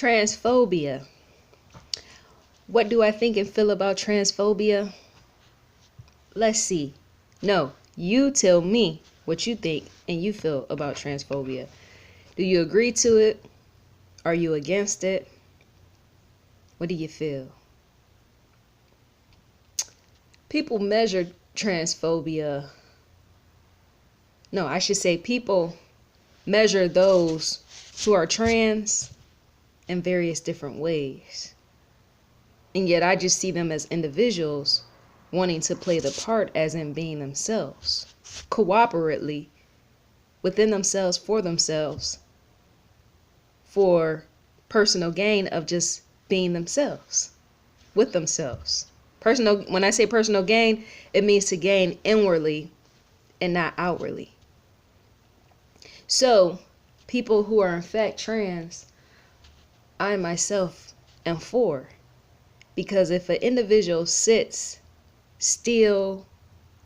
Transphobia. What do I think and feel about transphobia? Let's see. No, you tell me what you think and you feel about transphobia. Do you agree to it? Are you against it? What do you feel? People measure transphobia. No, I should say people measure those who are trans in various different ways. And yet I just see them as individuals wanting to play the part as in being themselves, cooperatively, within themselves, for personal gain of just being themselves, with themselves. When I say personal gain, it means to gain inwardly and not outwardly. So, people who are in fact trans, I myself am for. Because if an individual sits still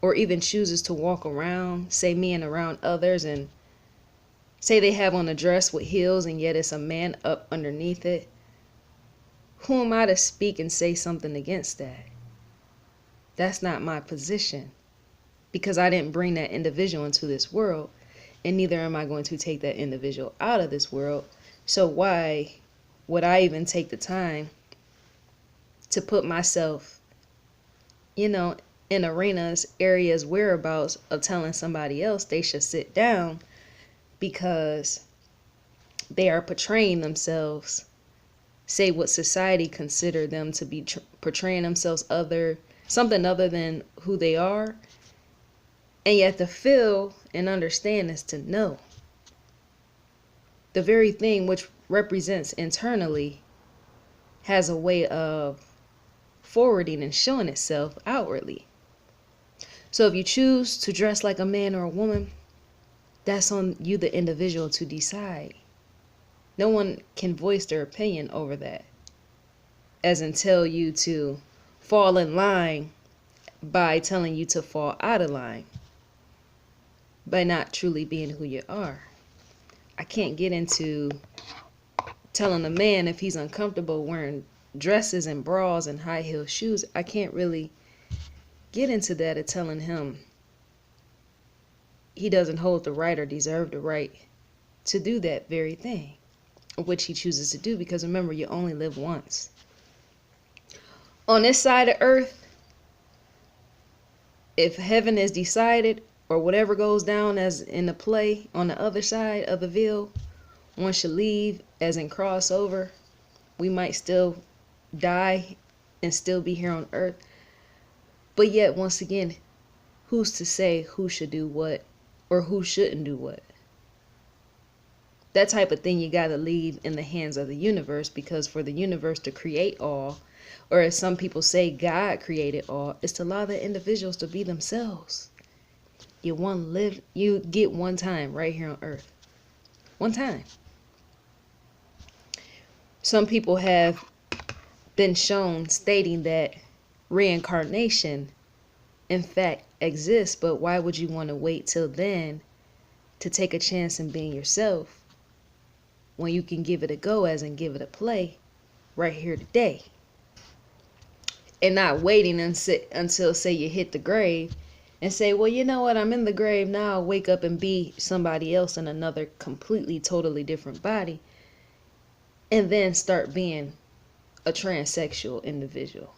or even chooses to walk around, say me and around others, and say they have on a dress with heels and yet it's a man up underneath it, who am I to speak and say something against that? That's not my position, because I didn't bring that individual into this world, and neither am I going to take that individual out of this world. So why would I even take the time to put myself, in arenas, areas, whereabouts of telling somebody else they should sit down because they are portraying themselves, say what society consider them to be portraying themselves something other than who they are. And yet to feel and understand is to know. The very thing which represents internally has a way of forwarding and showing itself outwardly. So if you choose to dress like a man or a woman, that's on you, the individual, to decide. No one can voice their opinion over that, as in tell you to fall in line by telling you to fall out of line, by not truly being who you are. I can't get into telling a man if he's uncomfortable wearing dresses and bras and high heel shoes. I can't really get into that of telling him he doesn't hold the right or deserve the right to do that very thing, which he chooses to do, because remember, you only live once. On this side of earth, if heaven is decided or whatever goes down as in the play on the other side of the veil, one should leave as in crossover. We might still die and still be here on earth. But yet, once again, who's to say who should do what or who shouldn't do what? That type of thing you got to leave in the hands of the universe, because for the universe to create all, or as some people say, God created all, is to allow the individuals to be themselves. You get one time right here on earth. One time. Some people have been shown stating that reincarnation in fact exists, but why would you want to wait till then to take a chance in being yourself when you can give it a go, as in give it a play right here today, and not waiting until say you hit the grave and say, well, you know what, I'm in the grave now, I'll wake up and be somebody else in another completely totally different body, and then start being a transsexual individual.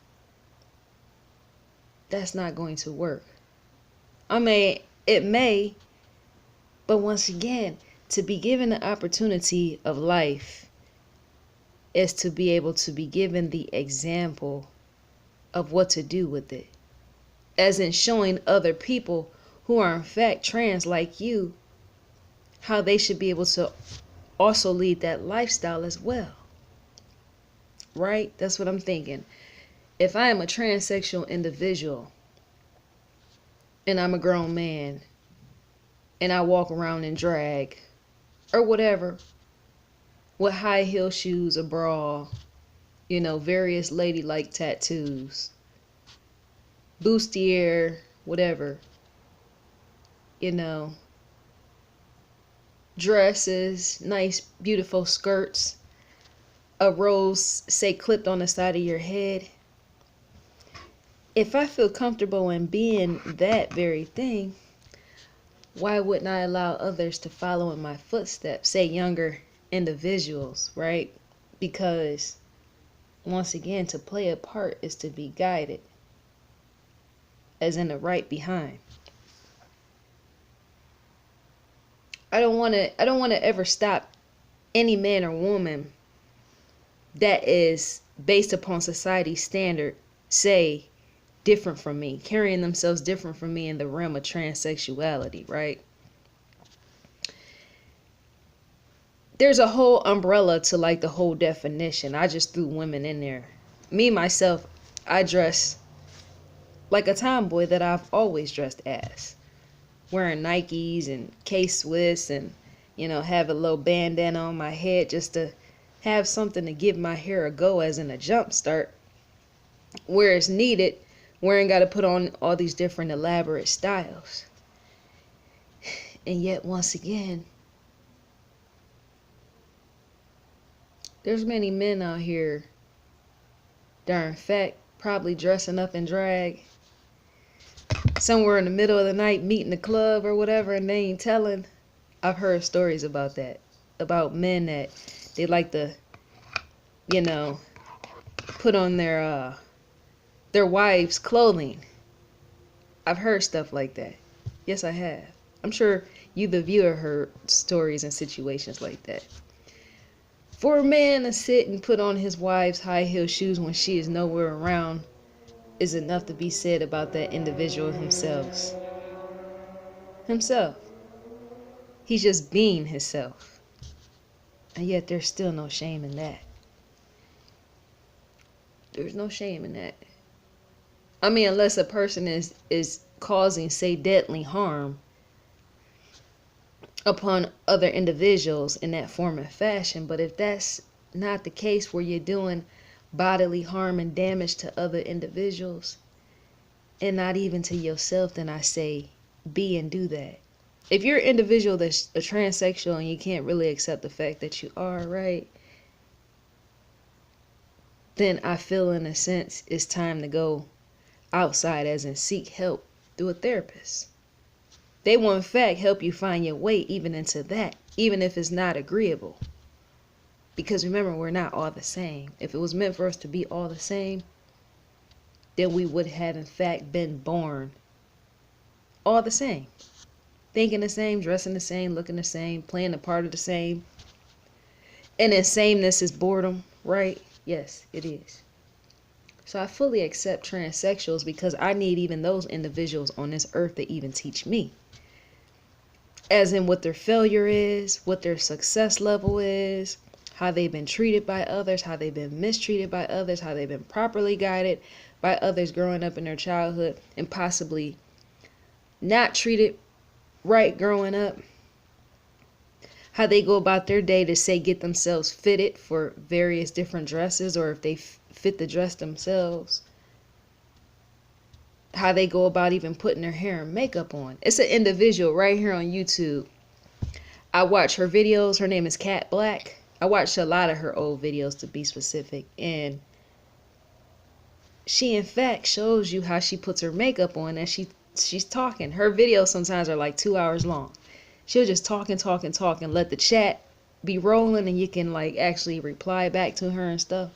That's not going to work. I mean, it may, but once again, to be given the opportunity of life is to be able to be given the example of what to do with it, as in showing other people who are in fact trans like you how they should be able to also lead that lifestyle as well. Right? That's what I'm thinking. If I am a transsexual individual and I'm a grown man and I walk around in drag or whatever with high heel shoes, a bra, various ladylike tattoos, bustier, whatever, dresses, nice, beautiful skirts, a rose, say, clipped on the side of your head. If I feel comfortable in being that very thing, why wouldn't I allow others to follow in my footsteps, say younger individuals, right? Because once again, to play a part is to be guided, as in the right behind. I don't want to ever stop any man or woman that is based upon society's standard, say, different from me, carrying themselves different from me in the realm of transsexuality, right? There's a whole umbrella to like the whole definition. I just threw women in there. Me, myself, I dress like a tomboy that I've always dressed as. Wearing Nikes and K-Swiss and, have a little bandana on my head just to have something to give my hair a go as in a jump start. Where it's needed, where I ain't got to put on all these different elaborate styles. And yet, once again, there's many men out here that are in fact probably dressing up in drag somewhere in the middle of the night, meeting the club or whatever, and they ain't telling. I've heard stories about that, about men that they like to, put on their wives' clothing. I've heard stuff like that. Yes, I have. I'm sure you, the viewer, heard stories and situations like that. For a man to sit and put on his wife's high heel shoes when she is nowhere around is enough to be said about that individual himself. He's just being himself. And yet there's still no shame in that. There's no shame in that. I mean, unless a person is causing, say, deadly harm upon other individuals in that form and fashion. But if that's not the case, where you're doing bodily harm and damage to other individuals and not even to yourself, then I say be and do that. If you're an individual that's a transsexual and you can't really accept the fact that you are, right, then I feel in a sense it's time to go outside, as in seek help through a therapist. They will in fact help you find your way even into that, even if it's not agreeable. Because remember, we're not all the same. If it was meant for us to be all the same, then we would have in fact been born all the same. Thinking the same, dressing the same, looking the same, playing the part of the same. And then sameness is boredom, right? Yes, it is. So I fully accept transsexuals because I need even those individuals on this earth to even teach me. As in what their failure is, what their success level is, how they've been treated by others, how they've been mistreated by others, how they've been properly guided by others growing up in their childhood and possibly not treated right growing up. How they go about their day to, say, get themselves fitted for various different dresses, or if they fit the dress themselves. How they go about even putting their hair and makeup on. It's an individual right here on YouTube. I watch her videos. Her name is Cat Black. I watched a lot of her old videos, to be specific. And she in fact shows you how she puts her makeup on as she's talking. Her videos sometimes are like 2 hours long. She'll just talk, let the chat be rolling, and you can like actually reply back to her and stuff.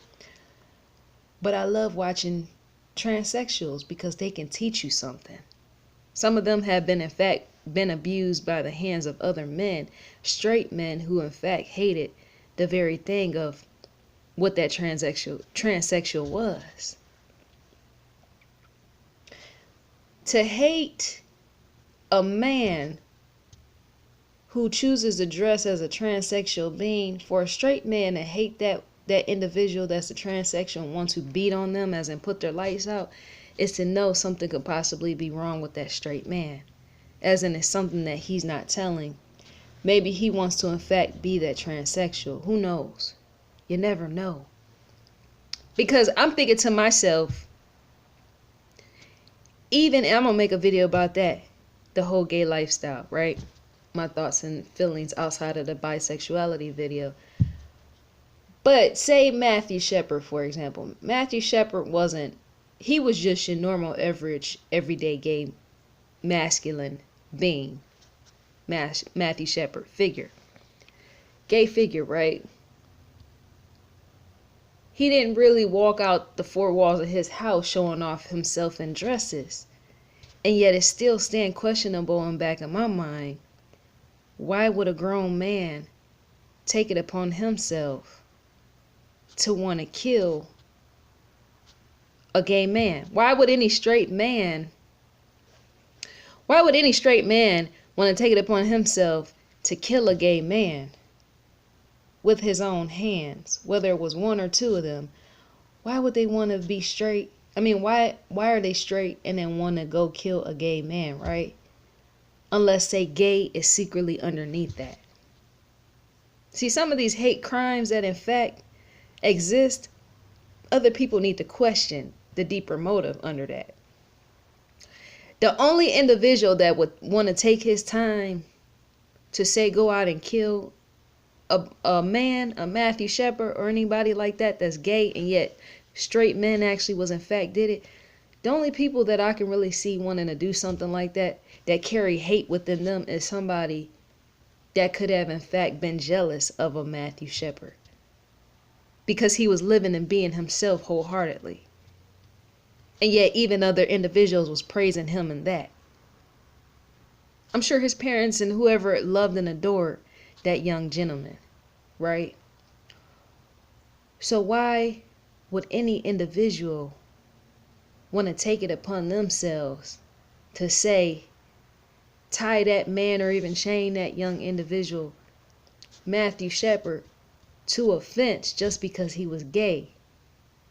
But I love watching transsexuals because they can teach you something. Some of them have been in fact been abused by the hands of other men, straight men who in fact hated the very thing of what that transsexual was. To hate a man who chooses to dress as a transsexual being, for a straight man to hate that individual that's a transsexual and want to beat on them, as in put their lights out, is to know something could possibly be wrong with that straight man, as in it's something that he's not telling. Maybe he wants to in fact be that transsexual. Who knows? You never know. Because I'm thinking to myself, even, I'm gonna make a video about that, the whole gay lifestyle, right? My thoughts and feelings outside of the bisexuality video. But say Matthew Shepard, for example. Matthew Shepard he was just your normal, average, everyday gay, masculine being. Matthew Shepard, figure. Gay figure, right? He didn't really walk out the four walls of his house showing off himself in dresses. And yet it still stands questionable in the back of my mind. Why would a grown man take it upon himself to want to kill a gay man? Why would any straight man want to take it upon himself to kill a gay man with his own hands, whether it was one or two of them? Why would they want to be straight? I mean, why are they straight and then want to go kill a gay man, right? Unless, say, gay is secretly underneath that. See, some of these hate crimes that in fact exist, other people need to question the deeper motive under that. The only individual that would want to take his time to, say, go out and kill a man, a Matthew Shepard, or anybody like that that's gay, and yet straight men actually was in fact did it. The only people that I can really see wanting to do something like that carry hate within them is somebody that could have in fact been jealous of a Matthew Shepard because he was living and being himself wholeheartedly. And yet even other individuals was praising him in that. I'm sure his parents and whoever loved and adored that young gentleman, right? So why would any individual want to take it upon themselves to, say, tie that man or even chain that young individual, Matthew Shepard, to a fence just because he was gay?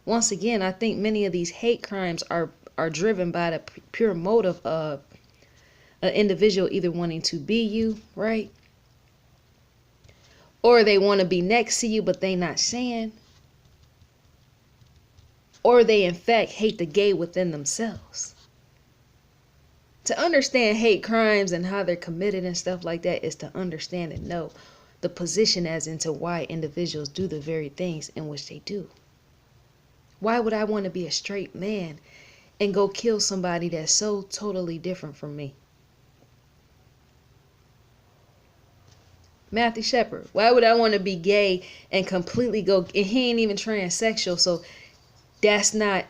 Once again, I think many of these hate crimes are driven by the pure motive of an individual either wanting to be you, right? Or they want to be next to you, but they not saying. Or they in fact hate the gay within themselves. To understand hate crimes and how they're committed and stuff like that is to understand and know the position as into why individuals do the very things in which they do. Why would I want to be a straight man and go kill somebody that's so totally different from me? Matthew Shepard, why would I want to be gay and completely go, and he ain't even transsexual, so that's not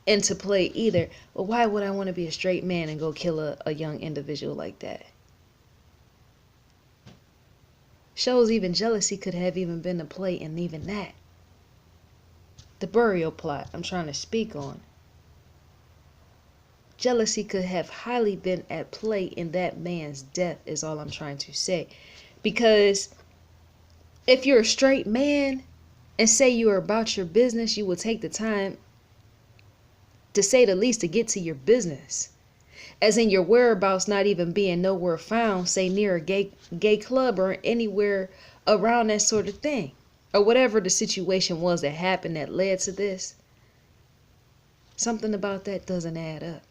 into play either. But why would I want to be a straight man and go kill a young individual like that? Shows even jealousy could have even been a play in even that. The burial plot I'm trying to speak on. Jealousy could have highly been at play in that man's death is all I'm trying to say. Because if you're a straight man and say you are about your business, you will take the time, to say the least, to get to your business. As in your whereabouts not even being nowhere found, say near a gay club or anywhere around that sort of thing. Or whatever the situation was that happened that led to this. Something about that doesn't add up.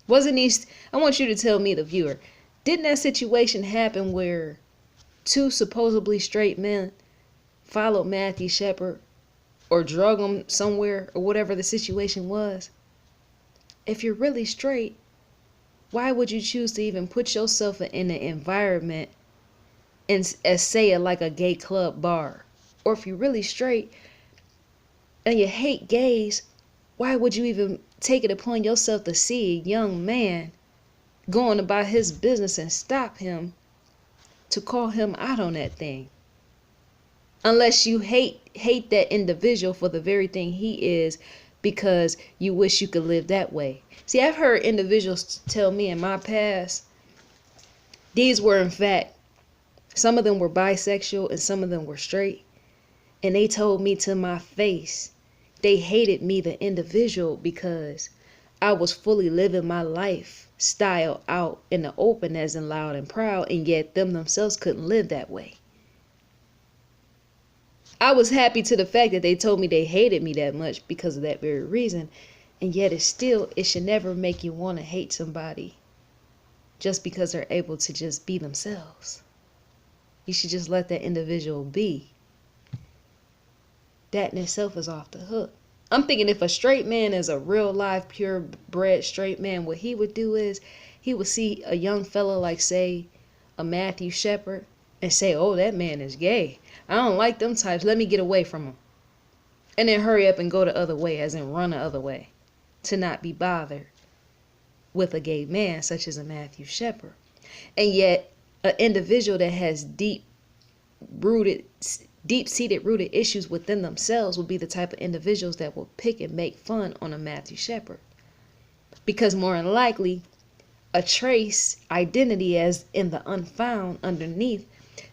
I want you to tell me, the viewer, didn't that situation happen where two supposedly straight men followed Matthew Shepard or drug him somewhere or whatever the situation was? If you're really straight, why would you choose to even put yourself in an environment as say like a gay club bar? Or if you're really straight and you hate gays, why would you even take it upon yourself to see a young man going about his business and stop him to call him out on that thing? Unless you hate that individual for the very thing he is, because you wish you could live that way. See, I've heard individuals tell me in my past, these were in fact, some of them were bisexual and some of them were straight. And they told me to my face, they hated me, the individual, because I was fully living my lifestyle out in the open as in loud and proud, and yet them themselves couldn't live that way. I was happy to the fact that they told me they hated me that much because of that very reason. And yet it should never make you want to hate somebody just because they're able to just be themselves. You should just let that individual be. that in itself is off the hook. I'm thinking if a straight man is a real live, purebred straight man, what he would do is he would see a young fella like, say, a Matthew Shepard and say, oh, that man is gay. I don't like them types. Let me get away from him. And then hurry up and go the other way, as in run the other way, to not be bothered with a gay man such as a Matthew Shepard. And yet, an individual that has deep-seated rooted issues within themselves will be the type of individuals that will pick and make fun on a Matthew Shepard. Because more than likely, a trace identity as in the unfound underneath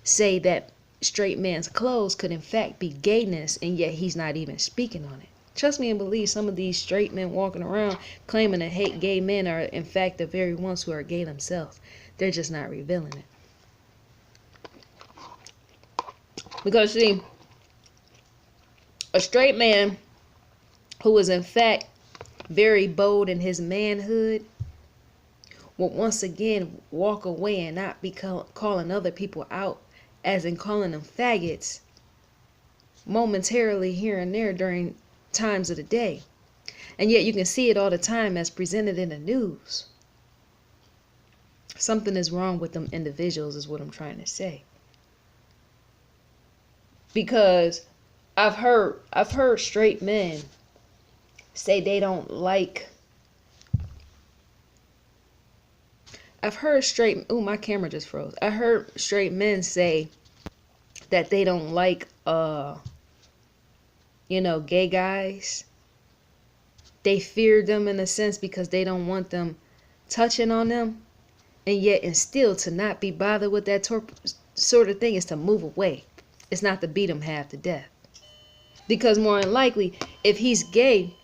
say that straight man's clothes could in fact be gayness, and yet he's not even speaking on it. Trust me and believe, some of these straight men walking around claiming to hate gay men are in fact the very ones who are gay themselves. They're just not revealing it. Because see, a straight man who is in fact very bold in his manhood will once again walk away and not be calling other people out, as in calling them faggots, momentarily here and there during times of the day. And yet you can see it all the time as presented in the news. Something is wrong with them individuals is what I'm trying to say. Because I've heard straight men say they don't like. My camera just froze. I heard straight men say that they don't like gay guys. They fear them in a sense because they don't want them touching on them. And yet, and still to not be bothered with that sort of thing is to move away. It's not to beat them half to death. Because more than likely, if he's gay,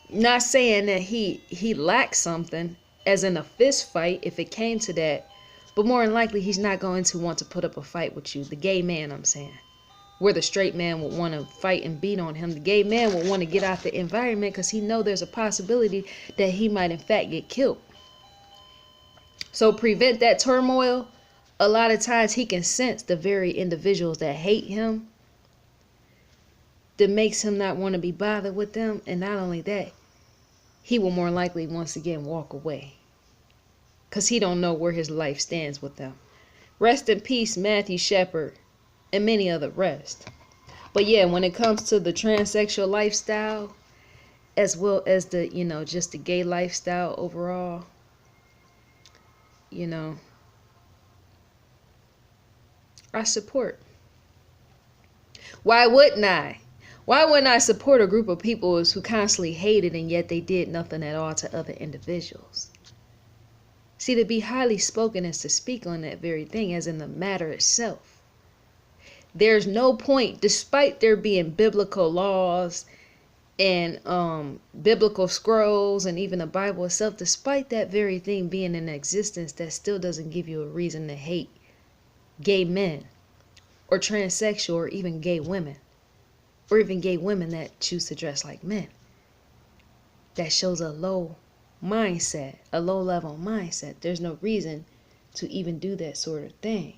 not saying that he lacks something, as in a fist fight, if it came to that, but more than likely, he's not going to want to put up a fight with you. The gay man, I'm saying. Where the straight man would want to fight and beat on him, the gay man would want to get out the environment because he know there's a possibility that he might in fact get killed. So prevent that turmoil. A lot of times he can sense the very individuals that hate him, that makes him not want to be bothered with them. And not only that, he will more likely once again walk away because he don't know where his life stands with them. Rest in peace, Matthew Shepard, and many other rest. But yeah, when it comes to the transsexual lifestyle, as well as the, just the gay lifestyle overall, I support. Why wouldn't I? Why wouldn't I support a group of people who constantly hated and yet they did nothing at all to other individuals? See, to be highly spoken is to speak on that very thing, as in the matter itself. There's no point, despite there being biblical laws and biblical scrolls and even the Bible itself, despite that very thing being in existence, that still doesn't give you a reason to hate gay men or transsexual or even gay women, or even gay women that choose to dress like men. That shows a low mindset, a low level mindset. There's no reason to even do that sort of thing.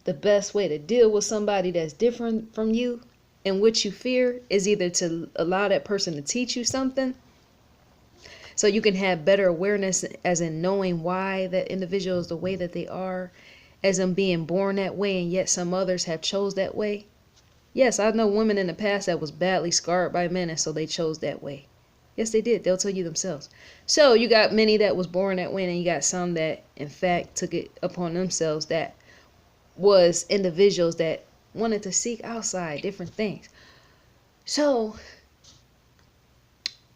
The best way to deal with somebody that's different from you and what you fear is either to allow that person to teach you something so you can have better awareness, as in knowing why that individual is the way that they are, as in being born that way, and yet some others have chose that way. Yes, I know women in the past that was badly scarred by men, and so they chose that way. Yes, they did. They'll tell you themselves. So you got many that was born that way, and you got some that in fact took it upon themselves, that was individuals that wanted to seek outside different things. So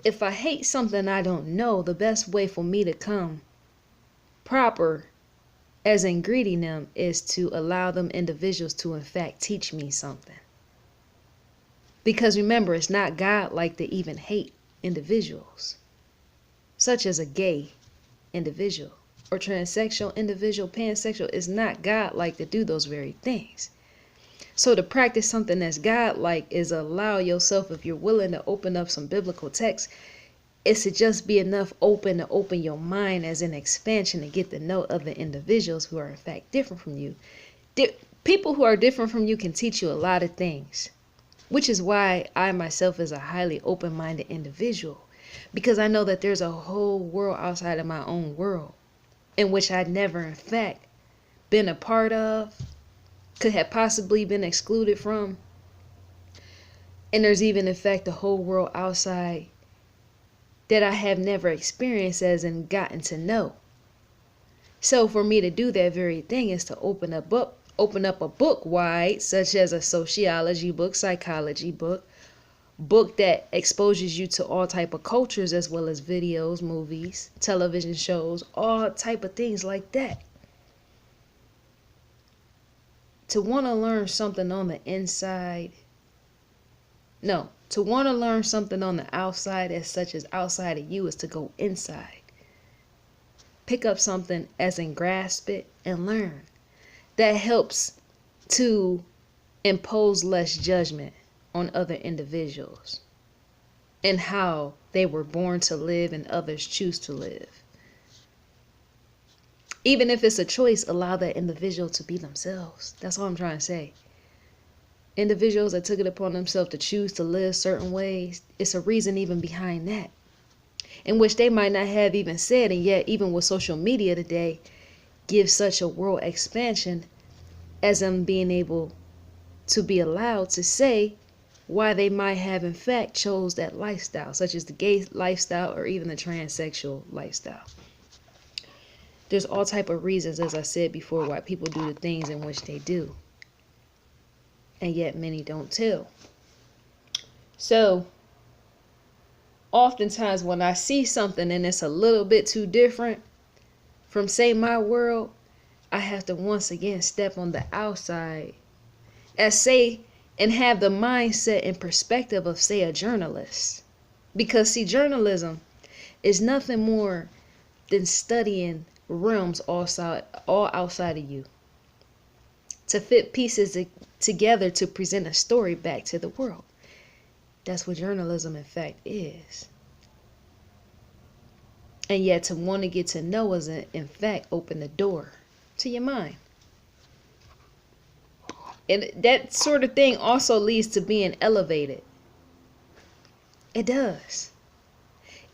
if I hate something I don't know, the best way for me to come proper, as in greeting them, is to allow them individuals to in fact teach me something. Because remember, it's not God-like to even hate individuals, such as a gay individual or transsexual individual, pansexual. Is not God-like to do those very things. So to practice something that's God-like is allow yourself, if you're willing to open up some biblical text, it's to just be enough open to open your mind as an expansion to get to know other individuals who are in fact different from you. People who are different from you can teach you a lot of things. which is why I myself is a highly open-minded individual, because I know that there's a whole world outside of my own world in which I'd never, in fact, been a part of, could have possibly been excluded from. And there's even, in fact, a whole world outside that I have never experienced as in gotten to know. So for me to do that very thing is to open up a book wide, such as a sociology book, psychology book that exposes you to all type of cultures, as well as videos, movies, television shows, all type of things like that. To want to learn something on the inside, no, to want to learn something on the outside, as such as outside of you, is to go inside. Pick up something, as in grasp it and learn. That helps to impose less judgment on other individuals and how they were born to live and others choose to live. Even if it's a choice, allow that individual to be themselves. That's all I'm trying to say. Individuals that took it upon themselves to choose to live certain ways, it's a reason even behind that, in which they might not have even said, and yet even with social media today, give such a world expansion as them being able to be allowed to say why they might have in fact chose that lifestyle, such as the gay lifestyle or even the transsexual lifestyle. There's all type of reasons, as I said before, why people do the things in which they do, and yet many don't tell. So oftentimes when I see something and it's a little bit too different from, say, my world, I have to once again step on the outside, as say, and have the mindset and perspective of, say, a journalist. Because see, journalism is nothing more than studying realms all outside of you, to fit pieces together to present a story back to the world. That's what journalism in fact is. And yet to want to get to know is in fact open the door to your mind. And that sort of thing also leads to being elevated. It does.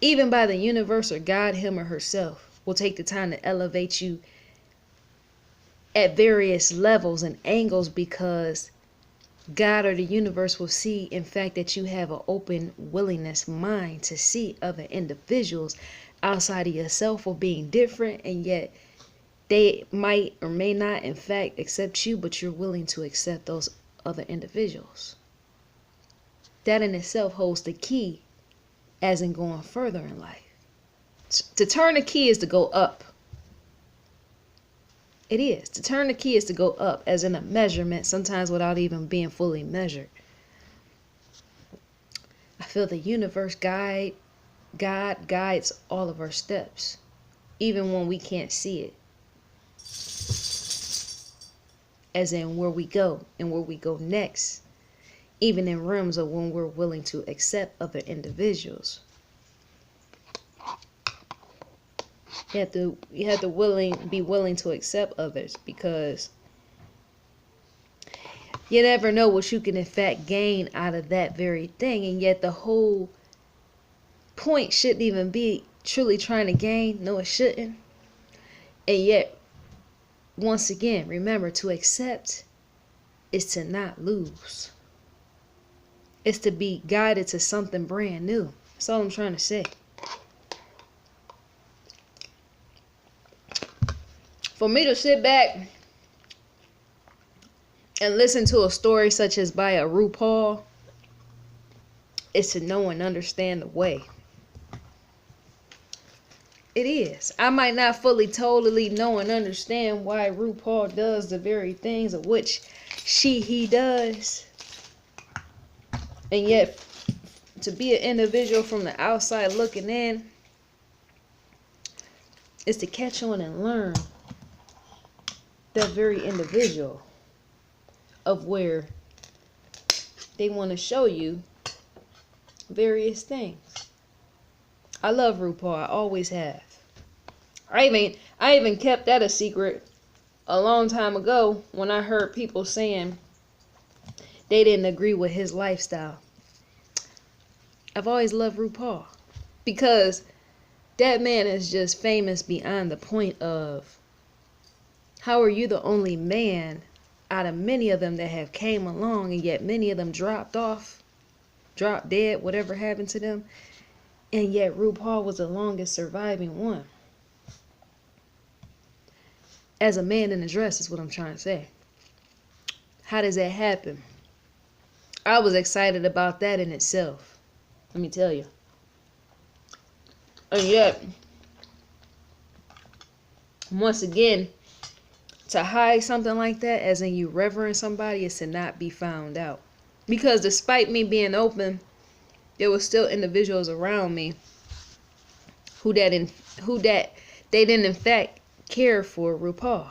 Even by the universe or God, him or herself, will take the time to elevate you at various levels and angles, because God or the universe will see, in fact, that you have an open willingness mind to see other individuals outside of yourself for being different, and yet they might or may not, in fact, accept you, but you're willing to accept those other individuals. That in itself holds the key, as in going further in life. To turn the key is to go up. It is. To turn the key is to go up, as in a measurement, sometimes without even being fully measured. I feel the universe God guides all of our steps, even when we can't see it. As in where we go and where we go next, even in realms of when we're willing to accept other individuals. You have to be willing to accept others, because you never know what you can in fact gain out of that very thing. And yet the whole point shouldn't even be truly trying to gain. No, it shouldn't. And yet, once again, remember, to accept is to not lose. It's to be guided to something brand new. That's all I'm trying to say. For me to sit back and listen to a story such as by a RuPaul is to know and understand the way. It is. I might not fully, totally know and understand why RuPaul does the very things of which he does. And yet, to be an individual from the outside looking in is to catch on and learn that very individual of where they want to show you various things. I love RuPaul. I always have. I even kept that a secret a long time ago when I heard people saying they didn't agree with his lifestyle. I've always loved RuPaul because that man is just famous beyond the point of, how are you the only man out of many of them that have came along, and yet many of them dropped off, dropped dead, whatever happened to them, and yet RuPaul was the longest surviving one. As a man in a dress is what I'm trying to say. How does that happen? I was excited about that in itself. Let me tell you. And yet, once again, to hide something like that, as in you revering somebody, is to not be found out. Because despite me being open, there was still individuals around me who they didn't in fact care for RuPaul,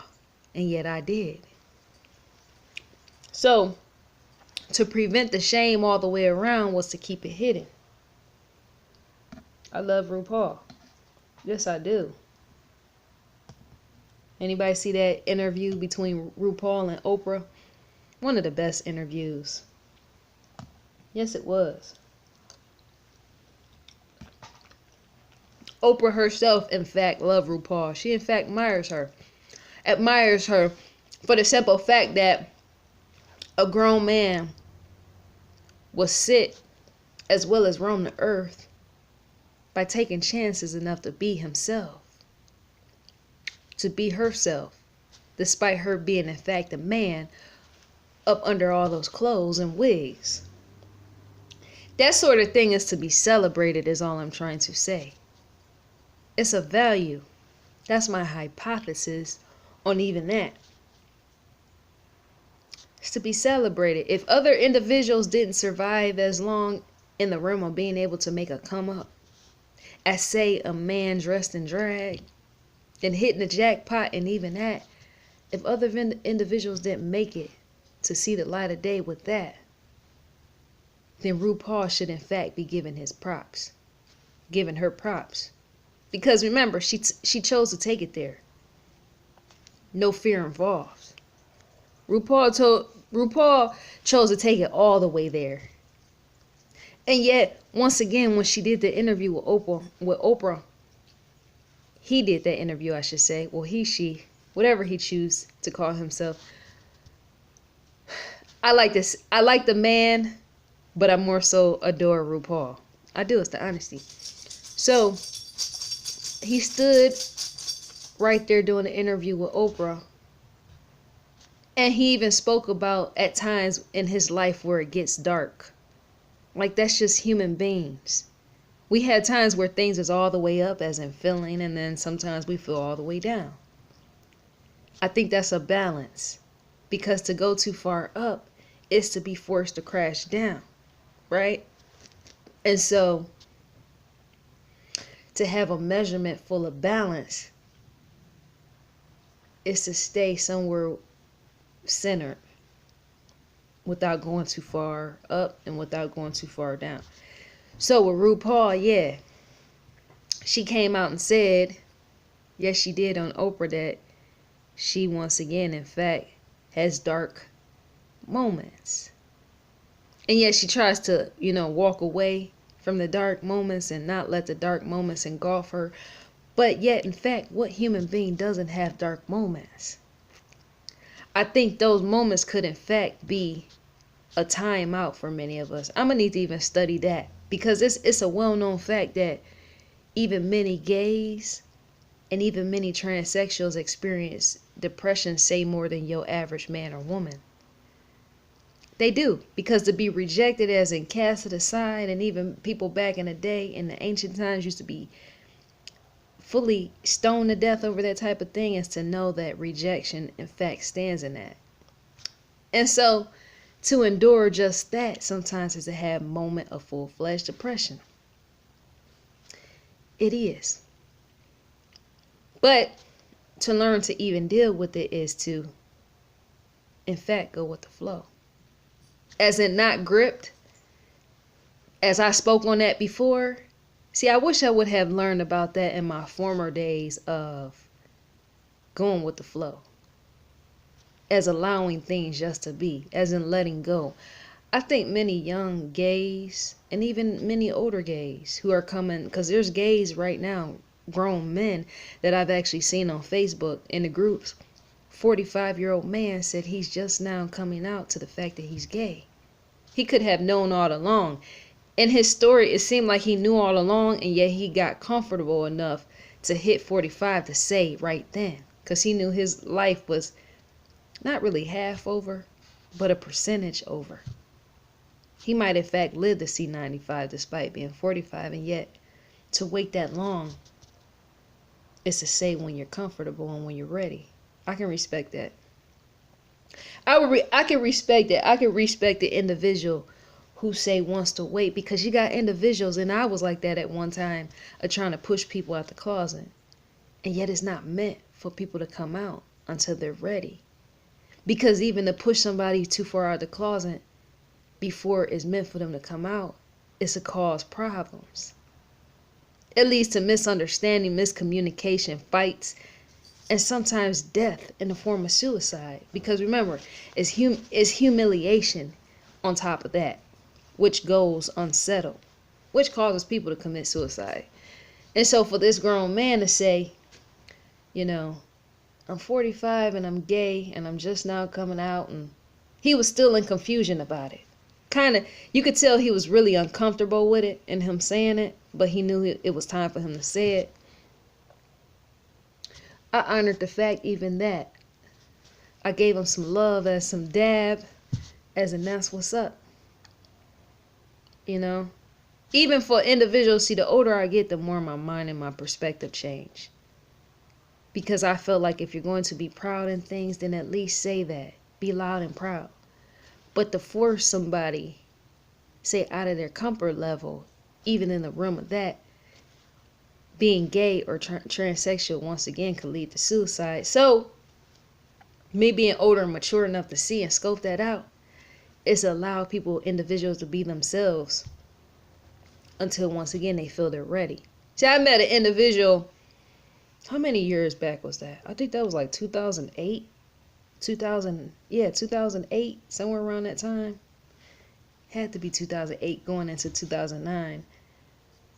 and yet I did. So to prevent the shame all the way around was to keep it hidden. I love RuPaul. Yes, I do. Anybody see that interview between RuPaul and Oprah? One of the best interviews. Yes, it was. Oprah herself, in fact, loved RuPaul. She, in fact, admires her for the simple fact that a grown man will sit as well as roam the earth by taking chances enough to be himself, to be herself, despite her being, in fact, a man up under all those clothes and wigs. That sort of thing is to be celebrated, is all I'm trying to say. It's a value. That's my hypothesis on even that. It's to be celebrated. If other individuals didn't survive as long in the realm of being able to make a come up as, say, a man dressed in drag, then hitting the jackpot, and even that, if other individuals didn't make it to see the light of day with that, then RuPaul should in fact be giving her props. Because remember, she chose to take it there. No fear involved. RuPaul chose to take it all the way there. And yet, once again, when she did the interview with Oprah, he did that interview, I should say. Well, she, whatever he chooses to call himself. I like this. I like the man, but I more so adore RuPaul. I do. It's the honesty. So he stood right there doing an interview with Oprah. And he even spoke about at times in his life where it gets dark. Like, that's just human beings. We had times where things is all the way up, as in feeling, and then sometimes we feel all the way down. I think that's a balance. Because to go too far up is to be forced to crash down. Right? And so to have a measurement full of balance is to stay somewhere centered without going too far up and without going too far down. So with RuPaul, yeah, she came out and said, yes, she did on Oprah, that she once again, in fact, has dark moments. And yet she tries to, walk away from the dark moments and not let the dark moments engulf her. But yet, in fact, what human being doesn't have dark moments? I think those moments could, in fact, be a time out for many of us. I'm going to need to even study that, because it's a well-known fact that even many gays and even many transsexuals experience depression, say, more than your average man or woman. They do, because to be rejected as in casted aside, and even people back in the day in the ancient times used to be fully stoned to death over that type of thing, is to know that rejection in fact stands in that. And so to endure just that sometimes is to have a moment of full-fledged depression. It is. But to learn to even deal with it is to, in fact, go with the flow. As in not gripped, as I spoke on that before. See, I wish I would have learned about that in my former days of going with the flow. As allowing things just to be, as in letting go. I think many young gays and even many older gays who are coming, because there's gays right now, grown men that I've actually seen on Facebook in the groups. 45-year-old man said he's just now coming out to the fact that he's gay. He could have known all along. In his story, it seemed like he knew all along, and yet he got comfortable enough to hit 45 to say right then, because he knew his life was not really half over, but a percentage over. He might in fact live to see 95 despite being 45, and yet to wait that long is to say when you're comfortable and when you're ready. I can respect that. I can respect that. I can respect the individual who say wants to wait, because you got individuals, and I was like that at one time, of trying to push people out the closet. And yet it's not meant for people to come out until they're ready. Because even to push somebody too far out of the closet before it's meant for them to come out, it's to cause problems. It leads to misunderstanding, miscommunication, fights, and sometimes death in the form of suicide. Because remember, it's humiliation on top of that, which goes unsettled, which causes people to commit suicide. And so for this grown man to say, you know, I'm 45 and I'm gay and I'm just now coming out, and he was still in confusion about it. Kind of, you could tell he was really uncomfortable with it and him saying it, but he knew it was time for him to say it. I honored the fact even that. I gave him some love as some dab, as in that's what's up. You know? Even for individuals, see, the older I get, the more my mind and my perspective change. Because I feel like if you're going to be proud in things, then at least say that. Be loud and proud. But to force somebody, say, out of their comfort level, even in the realm of that, being gay or transsexual, once again, could lead to suicide. So, me being older and mature enough to see and scope that out, is allow people, individuals, to be themselves until, once again, they feel they're ready. See, I met an individual, how many years back was that? I think that was like 2008. 2008, somewhere around that time. Had to be 2008 going into 2009.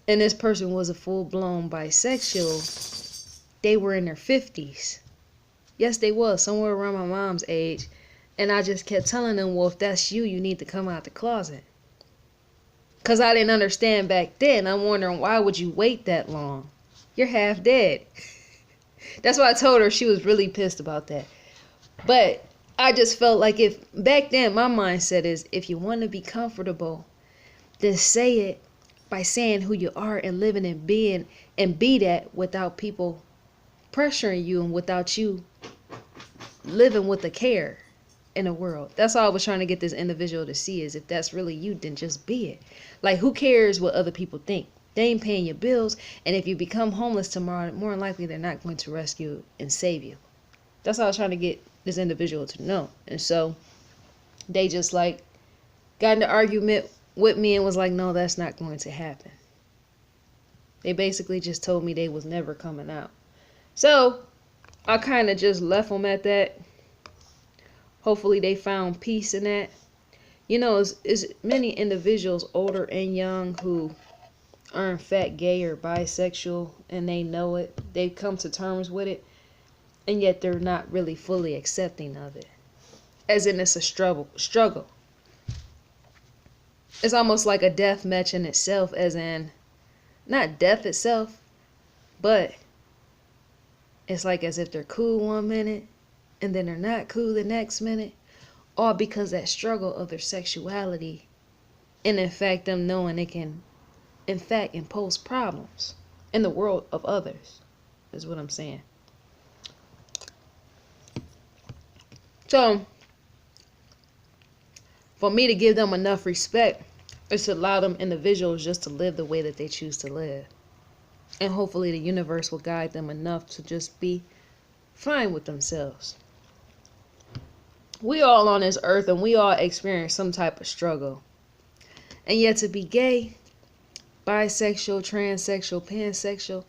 And this person was a full-blown bisexual. They were in their 50s. Yes, they was, somewhere around my mom's age. And I just kept telling them, well, if that's you, you need to come out the closet. Because I didn't understand back then. I'm wondering, why would you wait that long? You're half dead. That's why I told her. She was really pissed about that. But I just felt like, if back then my mindset is, if you want to be comfortable, then say it by saying who you are and living and being, and be that without people pressuring you and without you living with the care in the world. That's all I was trying to get this individual to see, is if that's really you, then just be it. Like, who cares what other people think? They ain't paying your bills, and if you become homeless tomorrow, more than likely they're not going to rescue and save you. That's all I was trying to get this individual to know. And so they just like got in an argument with me and was like, no, that's not going to happen. They basically just told me they was never coming out. So I kind of just left them at that. Hopefully they found peace in that. You know, it's many individuals, older and young, who are in fact gay or bisexual, and they know it. They've come to terms with it, and yet they're not really fully accepting of it. As in, it's a struggle. It's almost like a death match in itself, as in, not death itself, but it's like as if they're cool one minute, and then they're not cool the next minute, all because that struggle of their sexuality, and in fact them knowing they can, in fact, impose problems in the world of others, is what I'm saying. So, for me to give them enough respect is to allow them individuals just to live the way that they choose to live. And hopefully the universe will guide them enough to just be fine with themselves. We all on this earth, and we all experience some type of struggle. And yet to be gay, bisexual, transsexual, pansexual,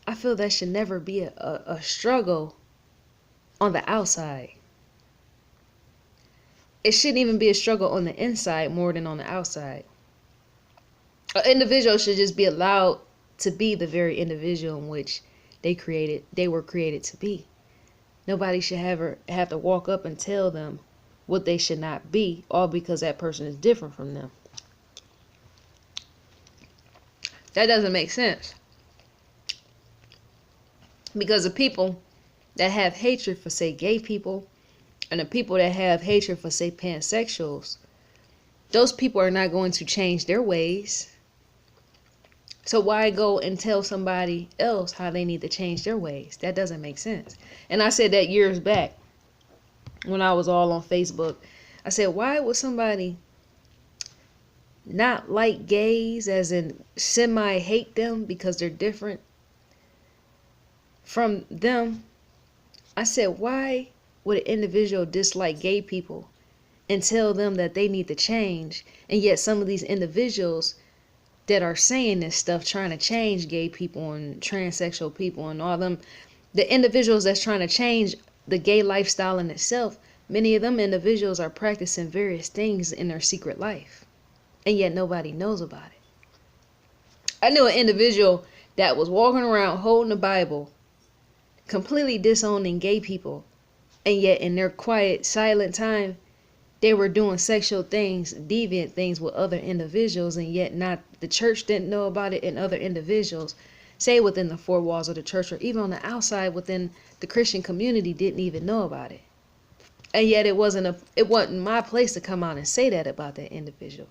I feel that should never be a struggle on the outside. it shouldn't even be a struggle on the inside more than on the outside. An individual should just be allowed to be the very individual in which they were created to be. Nobody should have to walk up and tell them what they should not be, all because that person is different from them. That doesn't make sense. Because the people that have hatred for, say, gay people, and the people that have hatred for, say, pansexuals, those people are not going to change their ways. So why go and tell somebody else how they need to change their ways? That doesn't make sense. And I said that years back when I was all on Facebook. I said, why would somebody not like gays, as in semi-hate them because they're different from them? I said, why would an individual dislike gay people and tell them that they need to change? And yet some of these individuals that are saying this stuff, trying to change gay people and transsexual people and all them, the individuals that's trying to change the gay lifestyle in itself, many of them individuals are practicing various things in their secret life, and yet nobody knows about it. I knew an individual that was walking around holding the Bible, completely disowning gay people, and yet in their quiet, silent time, they were doing sexual things, deviant things with other individuals, and yet not the church didn't know about it, and other individuals, say within the four walls of the church or even on the outside within the Christian community, didn't even know about it. And yet it wasn't my place to come out and say that about that individual.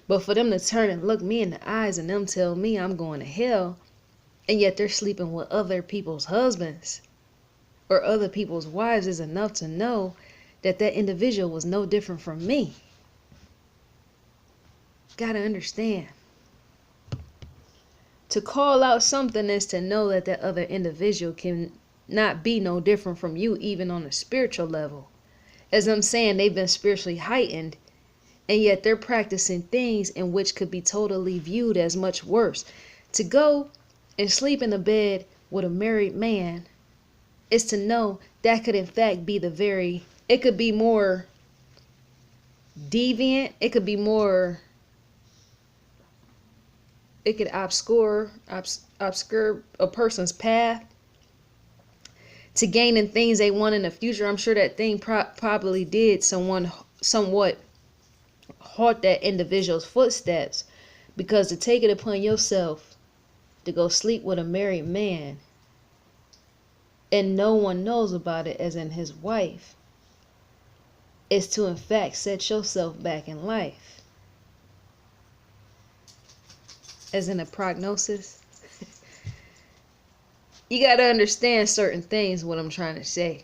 But for them to turn and look me in the eyes and them tell me I'm going to hell, and yet they're sleeping with other people's husbands or other people's wives, is enough to know that that individual was no different from me. Gotta understand. To call out something is to know that that other individual can not be no different from you, even on a spiritual level. As I'm saying, they've been spiritually heightened, and yet they're practicing things in which could be totally viewed as much worse. To go and sleep in the bed with a married man is to know that could in fact be it could be more deviant, it could obscure a person's path to gaining things they want in the future. I'm sure that thing probably did somewhat halt that individual's footsteps, because to take it upon yourself to go sleep with a married man and no one knows about it, as in his wife, is to in fact set yourself back in life, as in a prognosis. You got to understand certain things, what I'm trying to say.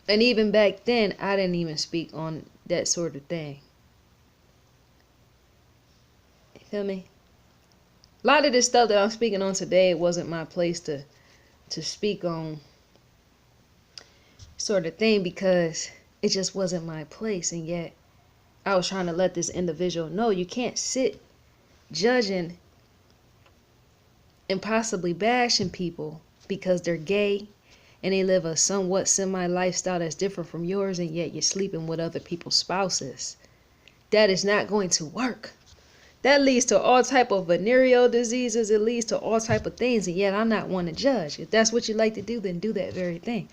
And even back then, I didn't even speak on that sort of thing. You feel me? A lot of this stuff that I'm speaking on today, it wasn't my place to speak on sort of thing, because it just wasn't my place. And yet I was trying to let this individual know you can't sit judging and possibly bashing people because they're gay and they live a somewhat semi lifestyle that's different from yours, and yet you're sleeping with other people's spouses. That is not going to work. That leads to all type of venereal diseases. It leads to all type of things, and yet I'm not one to judge. If that's what you like to do, then do that very thing.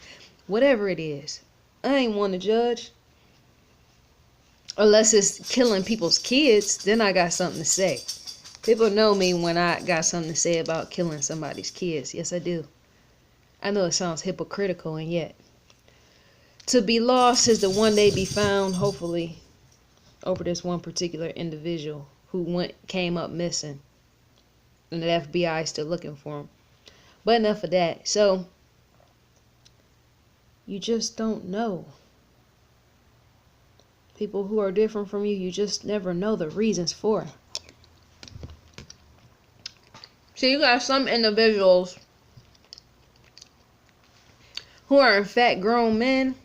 Whatever it is, I ain't one to judge. Unless it's killing people's kids, then I got something to say. People know me when I got something to say about killing somebody's kids. Yes, I do. I know it sounds hypocritical, and yet to be lost is to one day be found, hopefully, over this one particular individual who came up missing, and the FBI is still looking for him. But enough of that. So you just don't know. People who are different from you, you just never know the reasons for it. So you got some individuals who are in fact grown men,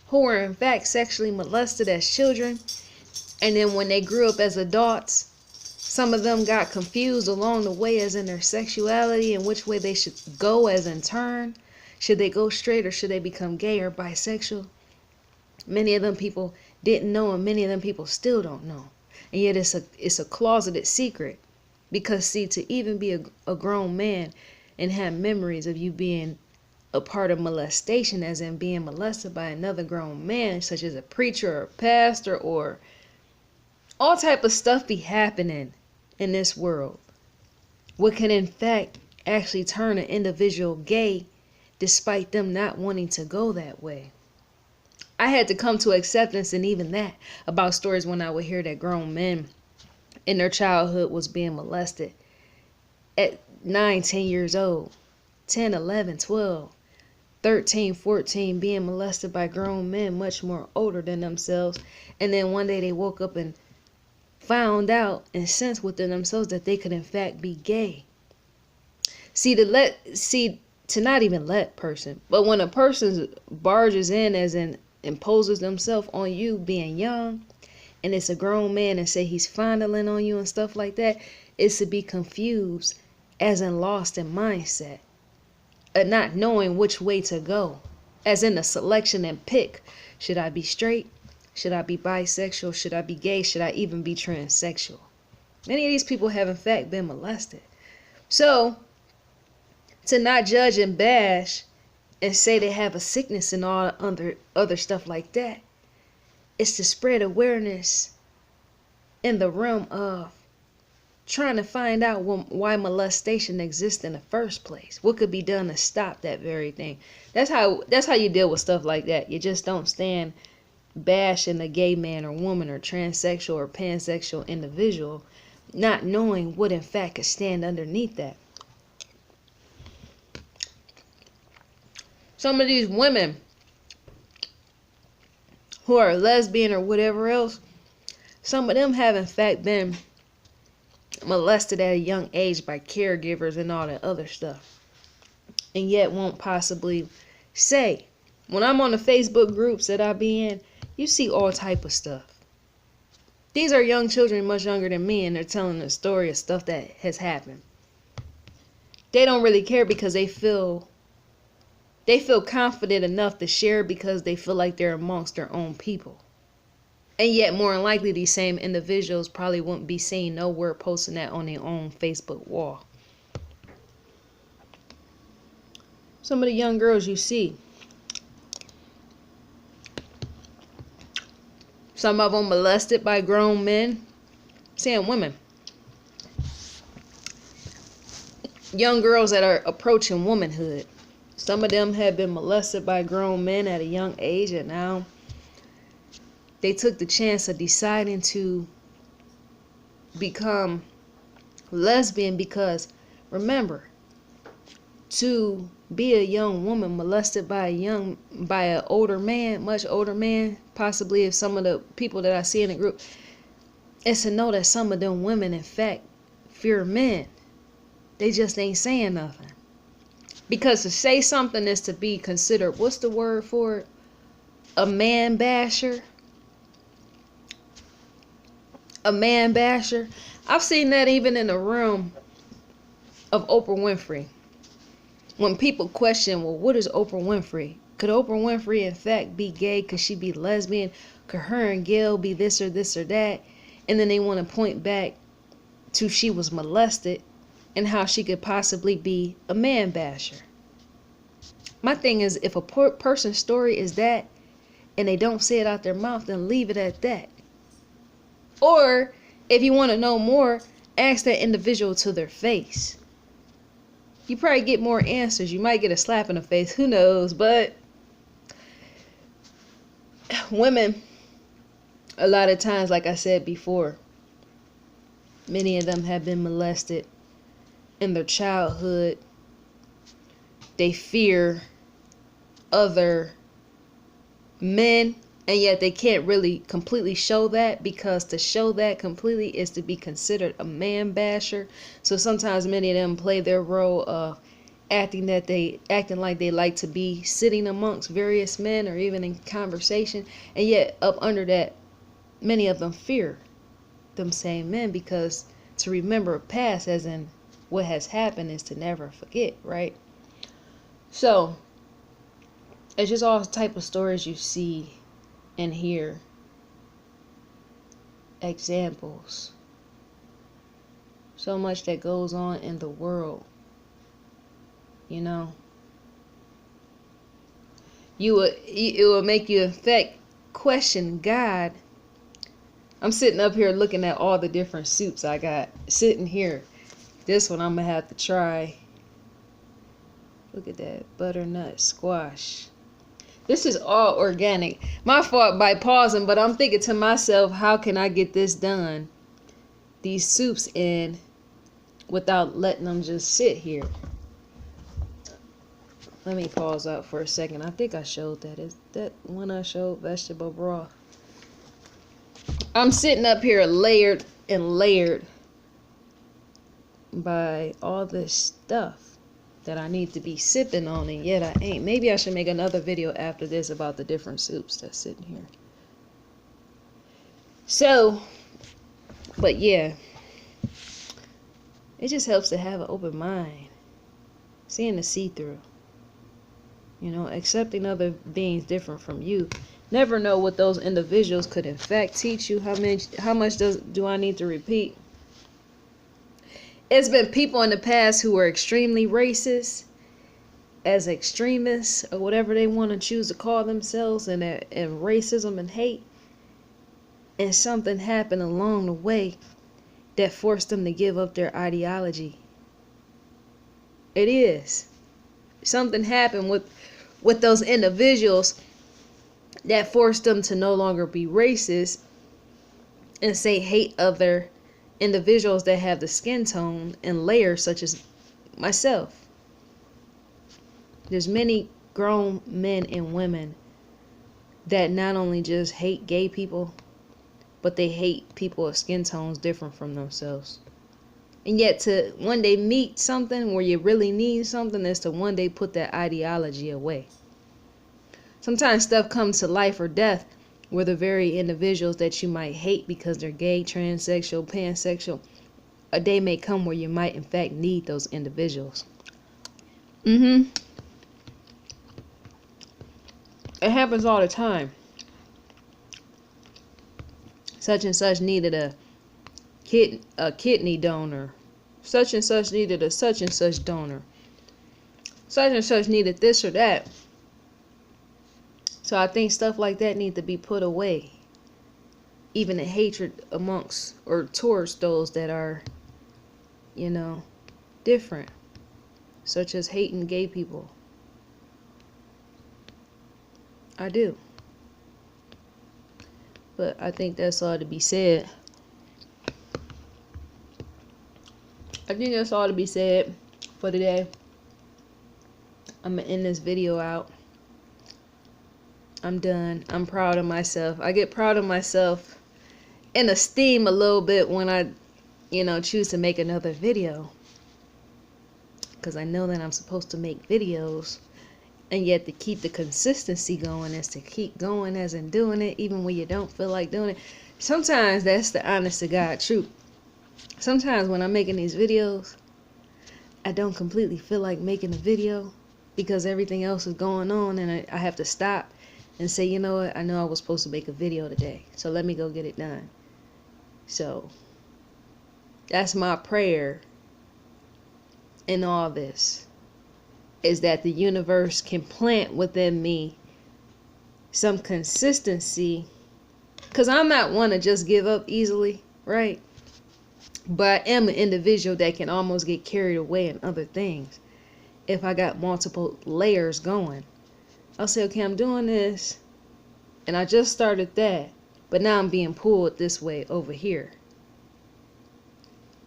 who were in fact sexually molested as children, and then when they grew up as adults, some of them got confused along the way as in their sexuality and which way they should go as in turn. Should they go straight or should they become gay or bisexual? Many of them people didn't know, and many of them people still don't know. And yet it's a closeted secret. Because see, to even be a grown man and have memories of you being a part of molestation, as in being molested by another grown man, such as a preacher or a pastor, or all type of stuff be happening in this world, what can in fact actually turn an individual gay despite them not wanting to go that way. I had to come to acceptance in even that about stories when I would hear that grown men in their childhood was being molested at 9, 10 years old, 10, 11, 12, 13, 14, being molested by grown men much more older than themselves. And then one day they woke up and found out and sensed within themselves that they could in fact be gay. See, to not even let person, but when a person barges in, as in imposes themselves on you being young, and it's a grown man and say he's fondling on you and stuff like that, it's to be confused, as in lost in mindset, and not knowing which way to go, as in a selection and pick. Should I be straight? Should I be bisexual? Should I be gay? Should I even be transsexual? Many of these people have in fact been molested. So to not judge and bash and say they have a sickness and all other stuff like that, it's to spread awareness in the realm of trying to find out why molestation exists in the first place. What could be done to stop that very thing? That's how you deal with stuff like that. You just don't stand bashing a gay man or woman or transsexual or pansexual individual, not knowing what in fact could stand underneath that. Some of these women who are lesbian or whatever else, some of them have in fact been molested at a young age by caregivers and all that other stuff, and yet won't possibly say. When I'm on the Facebook groups that I be in, you see all type of stuff. These are young children much younger than me, and they're telling the story of stuff that has happened. They don't really care because they feel confident enough to share because they feel like they're amongst their own people. And yet, more than likely, these same individuals probably wouldn't be seen nowhere posting that on their own Facebook wall. Some of the young girls you see, some of them molested by grown men, saying women. Young girls that are approaching womanhood. Some of them have been molested by grown men at a young age, and now they took the chance of deciding to become lesbian because, remember, to be a young woman molested by an older man, much older man, possibly if some of the people that I see in the group, it's to know that some of them women in fact fear men. They just ain't saying nothing. Because to say something is to be considered, what's the word for it? A man basher. A man basher. I've seen that even in the realm of Oprah Winfrey. When people question, well, what is Oprah Winfrey? Could Oprah Winfrey in fact be gay? Could she be lesbian? Could her and Gail be this or that? And then they want to point back to she was molested and how she could possibly be a man basher. My thing is, if a person's story is that and they don't say it out their mouth, then leave it at that. Or if you want to know more, ask that individual to their face. You probably get more answers. You might get a slap in the face, who knows? But women, a lot of times, like I said before, many of them have been molested in their childhood. They fear other men, and yet they can't really completely show that, because to show that completely is to be considered a man basher. So sometimes many of them play their role of acting like they like to be sitting amongst various men or even in conversation, and yet up under that, many of them fear them same men, because to remember past, as in what has happened, is to never forget, right? So it's just all type of stories you see and hear examples. So much that goes on in the world, you know. It will make you in fact question God. I'm sitting up here looking at all the different soups I got sitting here. This one I'm gonna have to try. Look at that, butternut squash. This is all organic. My fault by pausing, but I'm thinking to myself, how can I get this done? These soups in without letting them just sit here. Let me pause out for a second. I think I showed that. Is that one I showed? Vegetable broth. I'm sitting up here layered and layered by all this stuff that I need to be sipping on, and yet I ain't. Maybe I should make another video after this about the different soups that's sitting here. So, but yeah, it just helps to have an open mind, seeing the see-through. You know, accepting other beings different from you. Never know what those individuals could in fact teach you. How much do I need to repeat? It's been people in the past who were extremely racist, as extremists, or whatever they want to choose to call themselves, and racism and hate. And something happened along the way that forced them to give up their ideology. It is. Something happened with those individuals that forced them to no longer be racist and say hate other individuals that have the skin tone and layers such as myself. There's many grown men and women that not only just hate gay people, but they hate people of skin tones different from themselves. And yet to one day meet something where you really need something is to one day put that ideology away. Sometimes stuff comes to life or death where the very individuals that you might hate because they're gay, transsexual, pansexual, a day may come where you might in fact need those individuals. It happens all the time. Such and such needed a kidney donor. Such and such needed a such and such donor. Such and such needed this or that. So I think stuff like that need to be put away. Even the hatred amongst or towards those that are, you know, different. Such as hating gay people. I do. But I think that's all to be said. I think that's all to be said for today. I'm going to end this video out. I'm done. I'm proud of myself. I get proud of myself and esteem a little bit when I, choose to make another video. Because I know that I'm supposed to make videos. And yet to keep the consistency going is to keep going as in doing it even when you don't feel like doing it. Sometimes that's the honest to God truth. Sometimes when I'm making these videos, I don't completely feel like making a video because everything else is going on, and I have to stop and say, you know what, I know I was supposed to make a video today, so let me go get it done. So that's my prayer in all this, is that the universe can plant within me some consistency, because I'm not one to just give up easily, right? But I am an individual that can almost get carried away in other things. If I got multiple layers going, I'll say, okay, I'm doing this, and I just started that, but now I'm being pulled this way over here.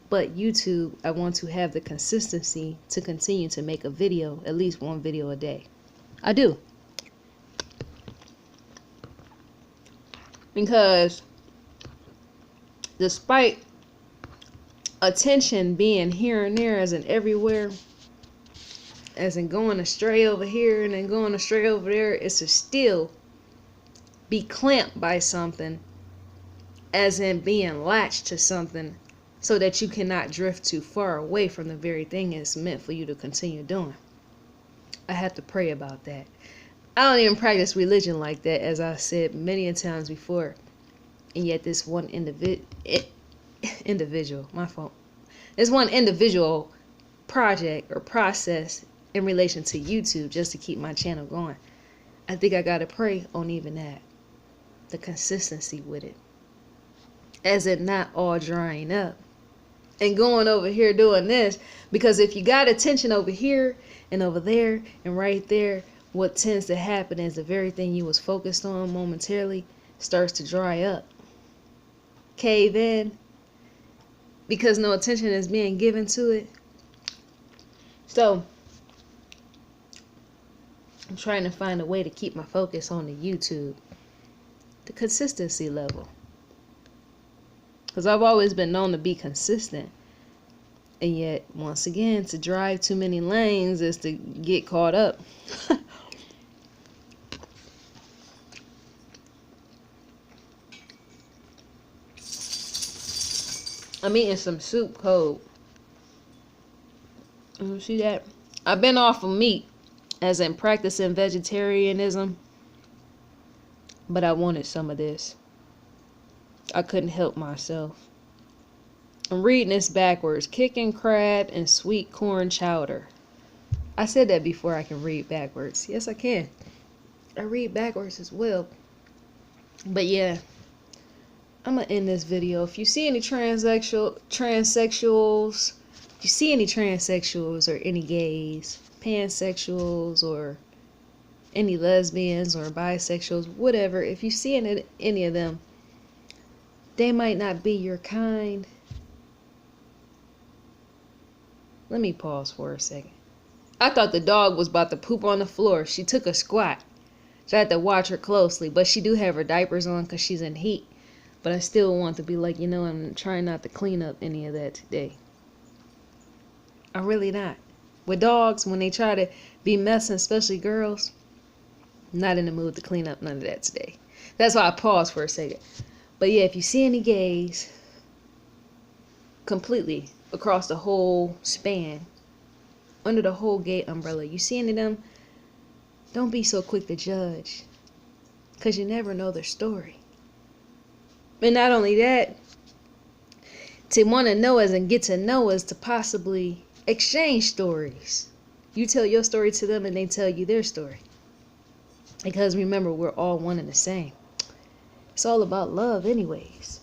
But YouTube, I want to have the consistency to continue to make a video, at least one video a day. I do. Because despite attention being here and there, as in everywhere, as in going astray over here and then going astray over there, it's to still be clamped by something, as in being latched to something, so that you cannot drift too far away from the very thing it's meant for you to continue doing. I have to pray about that. I don't even practice religion like that, as I said many a times before. And yet this one individual, my fault. This one individual project or process in relation to YouTube just to keep my channel going. I think I gotta pray on even that. The consistency with it. As it not all drying up. And going over here doing this. Because if you got attention over here and over there and right there, what tends to happen is the very thing you was focused on momentarily starts to dry up. Cave in. Because no attention is being given to it. So, I'm trying to find a way to keep my focus on the YouTube. The consistency level. Because I've always been known to be consistent. And yet, once again, to drive too many lanes is to get caught up. I'm eating some soup cold. You see that? I've been off of meat, as in practicing vegetarianism. But I wanted some of this. I couldn't help myself. I'm reading this backwards. Kicking crab and sweet corn chowder. I said that before. I can read backwards. Yes, I can. I read backwards as well. But yeah, I'm gonna end this video. If you see any transsexuals, if you see any transsexuals or any gays, pansexuals, or any lesbians or bisexuals, whatever, if you see any of them, they might not be your kind. Let me pause for a second. I thought the dog was about to poop on the floor. She took a squat. So I had to watch her closely. But she do have her diapers on because she's in heat. But I still want to be like, you know, I'm trying not to clean up any of that today. I'm really not. With dogs, when they try to be messing, especially girls, I'm not in the mood to clean up none of that today. That's why I paused for a second. But yeah, if you see any gays, completely across the whole span, under the whole gay umbrella, you see any of them, don't be so quick to judge. Because you never know their story. And not only that, to want to know us and get to know us, to possibly exchange stories. You tell your story to them and they tell you their story. Because remember, we're all one and the same. It's all about love anyways.